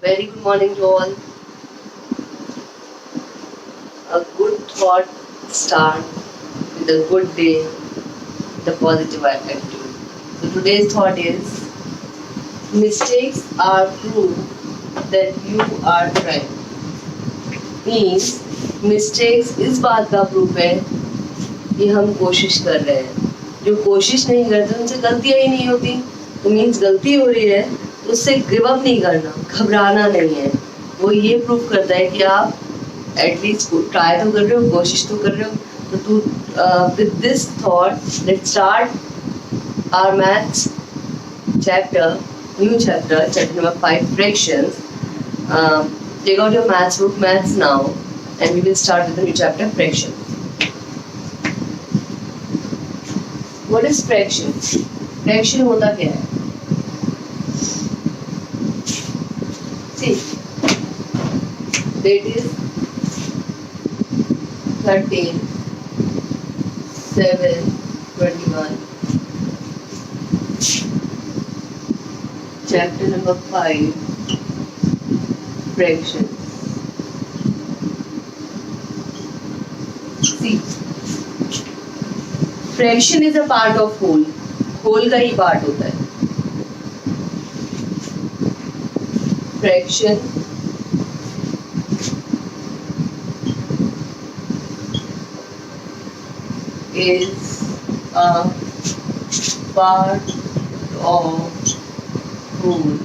Very good morning to all. A good thought start with a good day, the positive attitude. So today's thought is mistakes are proof that you are trying. Means mistakes इस बात का proof है कि हम कोशिश कर रहे हैं. जो कोशिश नहीं करते उनसे गलतियां ही नहीं होती. तो मीन्स गलती हो रही है तो उससे गिव अप नहीं करना, घबराना नहीं है. वो ये प्रूफ करता है कि आप एटलीस्ट ट्राई तो कर रहे हो, कोशिश तो कर रहे हो. तो तू with this thought let's start our maths chapter, new chapter number 5, fractions. Take out your maths book, maths now, and we will start with the new chapter, fraction. What is fraction? Fraction होता क्या है? See, that is 13, 7, 21. Chapter number 5, fraction. See, fraction is a part of whole. whole का ही part होता है. fraction is a part of whole.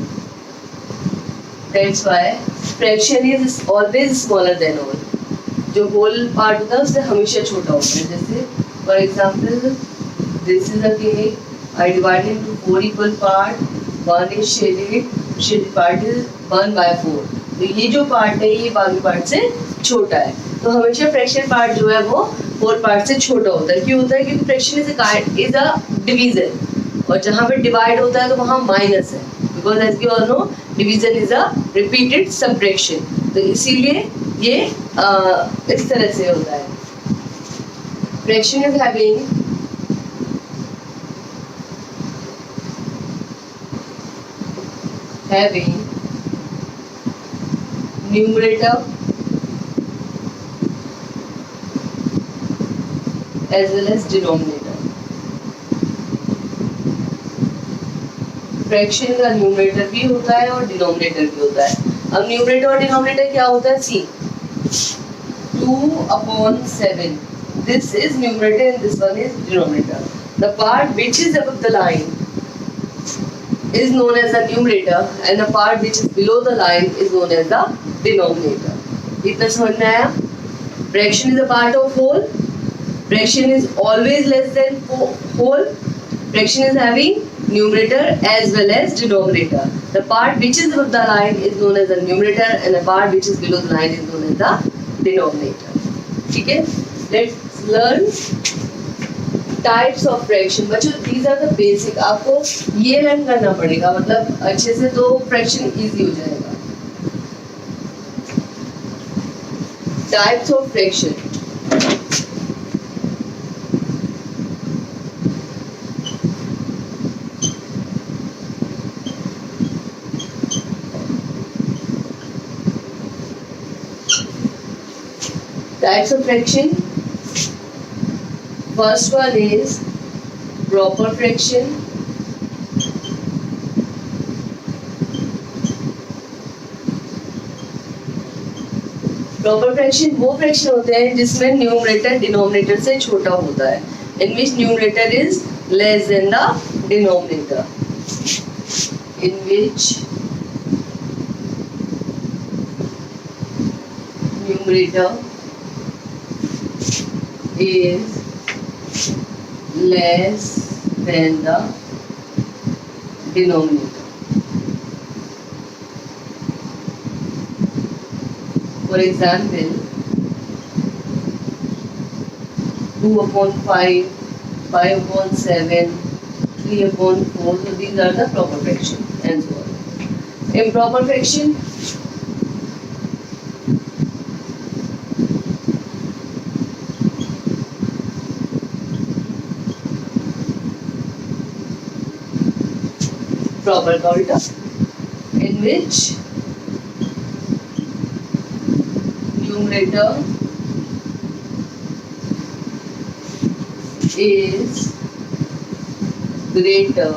That's why fraction is always smaller than whole. जो whole part होता है उससे हमेशा छोटा होता है. जैसे for example, this is a cake. I divide it into 4 equal part. One is shaded. Shaded part is 1 by 4. तो ये जो part है ये बाकी part से छोटा है. तो हमेशा fraction part जो है वो 4 part से छोटा होता है. क्यों होता है? क्योंकि fraction is a division. और जहाँ पे divide होता है तो वहाँ minus है. Because as you all know, division is a repeated subtraction. तो इसीलिए ये इस तरह से होता है. Fraction is having numerator as well as denominator. Fraction का न्यूमरेटर भी होता है और डिनोमिनेटर भी होता है. अब न्यूमरेटर और डिनोमिनेटर क्या होता है? सी 2/7. This is numerator and this one is denominator. The part which is above the line is known as the numerator and the part which is below the line is known as the denominator. इतना समझ में आया? Fraction is a part of whole. Fraction is always less than whole. Fraction is having numerator as well as denominator. The part which is above the line is known as the numerator and the part which is below the line is known as the denominator. ठीक है? Let's learn types of fraction. बच्चों these are the basic. आपको ये learn करना पड़ेगा, मतलब अच्छे से तो fraction easy हो जाएगा. Types of fraction. Types of fraction. First one is proper fraction. Proper fraction वो fraction होते हैं जिसमें न्यूमरेटर डिनोमिनेटर से छोटा होता है. In which numerator is less than the denominator. In which numerator is less than the denominator. For example, 2/5, 5/7, 3/4. So these are the proper fraction and so on. Improper fraction. proper counter in which numerator is greater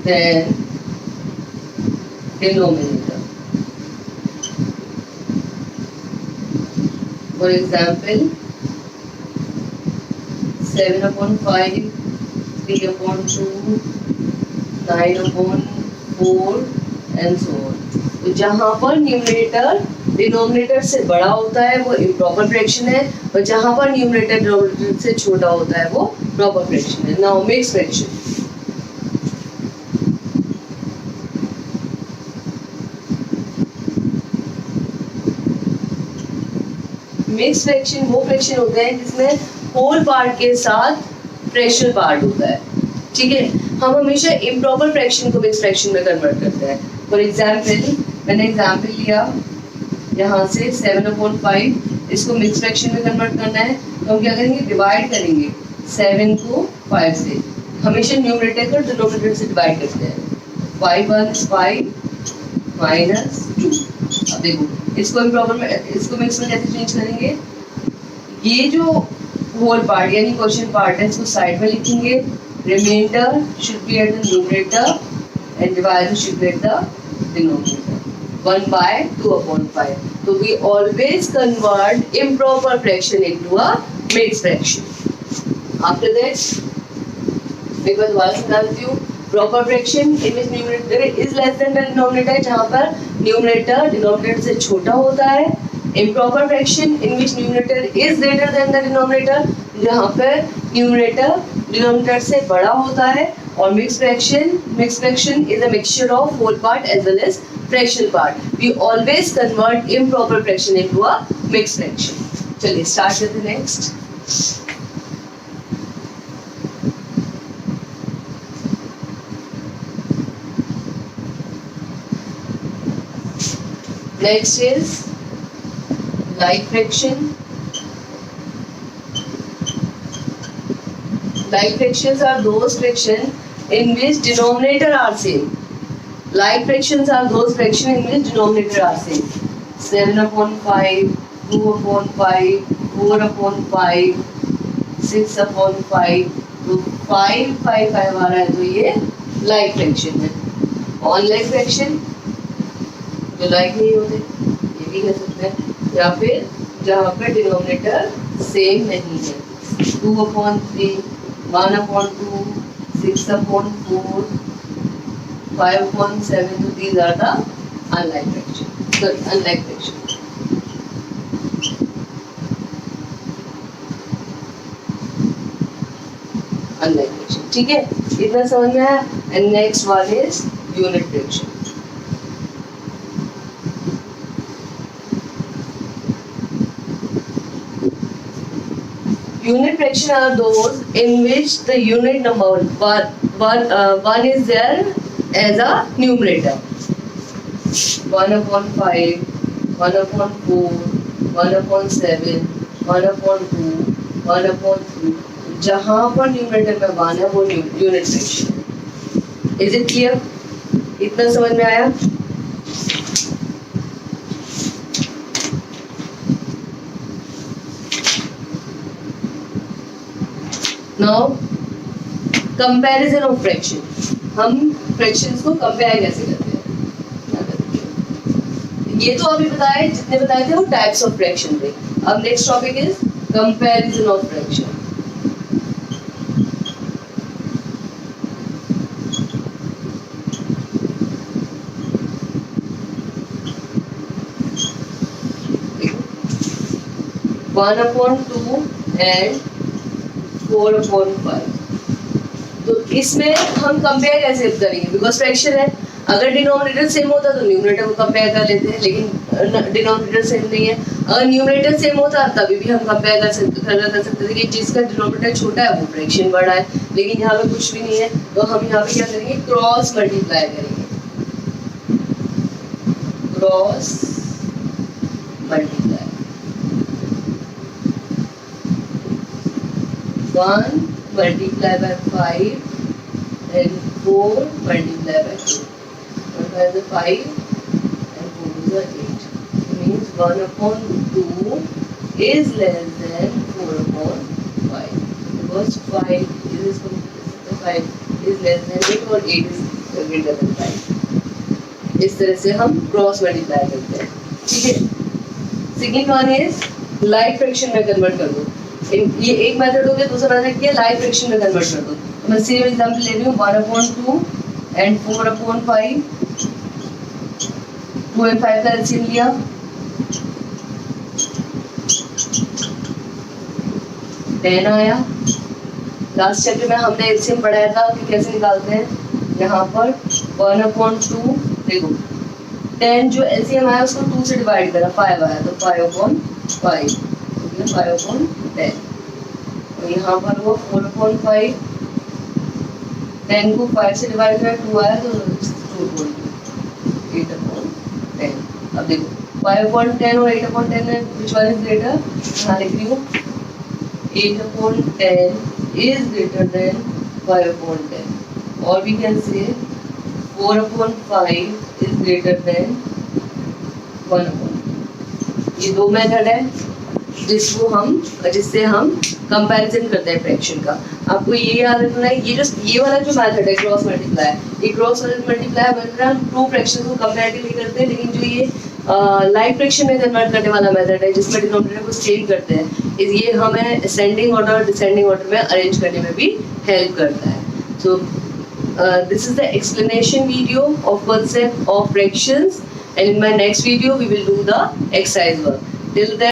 than denominator. For example, 7 upon 5, 3 upon 2, 9 upon 4 and so on. तो जहाँ पर numerator denominator से बड़ा होता है वो improper fraction है, और जहाँ पर न्यूमरेटर डिनोमिनेटर से छोटा होता है वो प्रॉपर फ्रैक्शन है. Now mix fraction. Mix fraction वो फ्रैक्शन होते हैं जिसमें होल पार्ट के साथ फ्रैक्शनल पार्ट होता है. ठीक है, हम हमेशा इम्प्रॉपर फ्रैक्शन को मिक्स फ्रैक्शन में कन्वर्ट करते हैं. फॉर एग्जाम्पल, मैंने एग्जाम्पल लिया यहाँ से 7/5, इसको मिक्स फ्रैक्शन में कन्वर्ट करना है तो हम क्या करेंगे, डिवाइड करेंगे 7 को 5 से. हमेशा न्यूमरेटर को डिनोमिनेटर से डिवाइड करते हैं. 5 1 5 माइनस 2. अब देखो इसको इम्प्रॉपर में, इसको मिक्स में कैसे चेंज करेंगे. ये जो होल पार्ट यानी क्वेश्चन पार्ट है इसको साइड में लिखेंगे. Remainder should be at the numerator and divider should be at the denominator. 1/2/5. So we always convert improper fraction into a mixed fraction. After that, because once tells you proper fraction in which numerator is less than the denominator, जहाँ पर numerator denominator से छोटा होता है. Improper fraction in which numerator is greater than the denominator, जहाँ पर numerator denominator से बड़ा होता है. और mixed fraction is a mixture of whole part as well as fractional part. We always convert improper fraction into a mixed fraction. चलिए start with the next. Next is like fraction. Like fractions are those fractions in which denominator are same. Like fractions are those fractions in which denominator are same. 7/5, 2/5, 4/5, 6/5. तो 5 5 5 आ रहा है तो ये like fraction है. On-like fraction जो like नहीं होते ये भी कह सकते हैं, या फिर जहाँ पे डिनोमिनेटर सेम नहीं है. 2/3, 1/2, 6/4, 5/7. So these are the unlike fraction. Sorry, unlike fraction. Unlike fraction. ठीक है, इतना समझ में आया. And next one is unit fraction. Unit fraction are those in which the unit number one is there as a numerator. 1/5, 1/4, 1/7, 1/2, 1/3. जहाँ पर numerator में 1 है वो unit fraction. Is it clear? इतना समझ में आया? Now comparison of fraction. हम fractions को compare कैसे करते हैं? ये तो अभी बताए, जितने बताए थे वो types of fraction थे. अब next topic is comparison of fraction. One upon 2 and 4/5. तो इसमें हम कंपेयर कैसे करेंगे, बिकॉज फ्रैक्शन है. अगर डिनोमिनेटर सेम होता तो न्यूमरेटर को कंपेयर कर लेते हैं, लेकिन डिनोमिनेटर सेम नहीं है. अगर न्यूमरेटर सेम होता तभी भी हम कंपेयर कर सकते थे कि जिसका डिनोमिनेटर छोटा है वो फ्रैक्शन बड़ा है. लेकिन यहाँ पे कुछ भी नहीं है तो हम यहाँ पे क्या करेंगे, क्रॉस मल्टीप्लाई करेंगे. Cross multiply 1 multiply by 5 and 4 multiply by 2. 1 by the 5 and 4 is the 8. Means 1 upon 2 is less than 4 upon 5. Because 5 is 5 is less than 8 और 8 is greater than 5. इस तरह से हम क्रॉस मल्टीप्लाई करते हैं. ठीक है. Second one is like fraction में कन्वर्ट कर दो. ये एक मेथड हो गया. दूसरा मेथड क्या है? लाइक फ्रैक्शन में कन्वर्ट कर दो. तो मैं सेम एग्जांपल ले रही हूँ. 1/2 एंड 4/5. 2 and 5 का एलसीएम लिया. टेन आया. लास्ट चैप्टर में हमने एलसीएम पढ़ाया था कि कैसे निकालते हैं. यहाँ पर 1/2 देखो 10 जो एलसीएम आया उसको 2 से डिवाइड करा. 5 आया तो 5/5 5/10. और यहाँ पर वो 4/5 10 को 5 से डिवाइड करा 2 आया तो 8/10. अब देखो 5/10 और 8/10 में which one is greater? यहाँ लिख रही हूँ 8/10 is greater than 5/10. or we can say 4/5 is greater than 1/. ये दो मेथड है जिससे हम कंपैरिजन करते हैं फ्रैक्शन का. आपको ये याद रखना है. ये वाला जो मेथड है क्रॉस मल्टीप्लाई, ये क्रॉस मल्टीप्लाई मेथड हम टू फ्रैक्शन को कंपैरेटिवली करते हैं. लेकिन जो ये लाइक फ्रैक्शन में कन्वर्ट करने वाला मेथड है जिसमें डिनोमिनेटर को चेंज करते हैं, ये हमें असेंडिंग ऑर्डर डिसेंडिंग ऑर्डर में अरेंज करने में भी हेल्प करता है. So this is the explanation video of concept of fractions, and in my next video we will do the exercise work. Till then